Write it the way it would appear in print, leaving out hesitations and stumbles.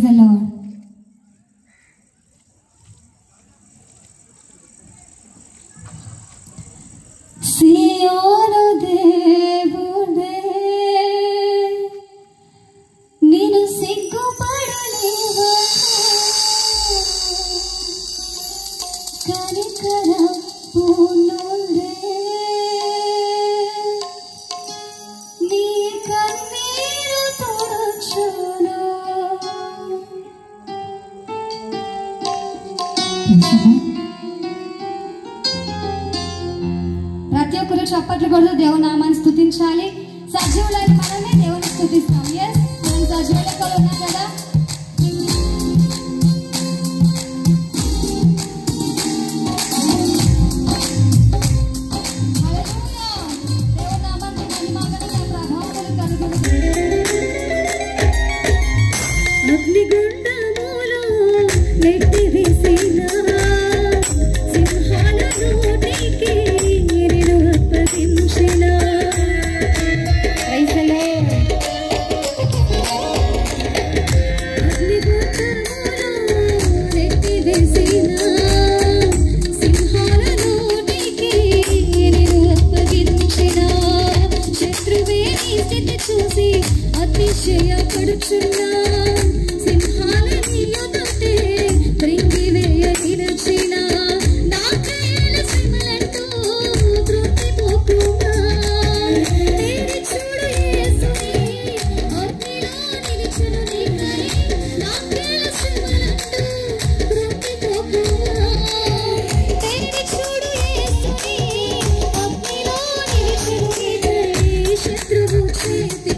Praise the lord. సియోను దేవుడే నిన్ను సిగ్గుపడలేవా, కనికర పూనుండే నీ కన్నీరు తుడుచును. ప్రతి ఒక్కరు చప్పట్లు కొడుతూ దేవుని నామాన్ని స్తుతించాలి. సజీవులైన మనమే దేవుని స్తుతిస్తాం. ఎస్, మనం సజీవ లెక్కలో ఉన్నాం కదా. దేవుని నామానికి మహిమ ప్రభావం కలుగును. అగ్నిగుండములో నెట్టివేసిన సింహాల నోటికి నిన్ను అప్పగించిన. Praise the Lord. అగ్నిగుండములో నెట్టివేసిన సింహాల నోటికి నిన్ను అప్పగించిన. శత్రువే నీ స్థితి చూసి అతిశయపడుచున్నా. సింహాల నీ ఎదుటే మృంగివేయ నిలిచిన. నా క్రియల శ్రమలంటూ కృంగిపోకుమా. తేరి చూడు యేసుని, అగ్నిలో నిలిచెను నీకై. నా క్రియల శ్రమలంటూ కృంగిపోకుమా. తేరి చూడు యేసుని, అగ్నిలో నిలిచెను నీకై. శత్రువు చేతి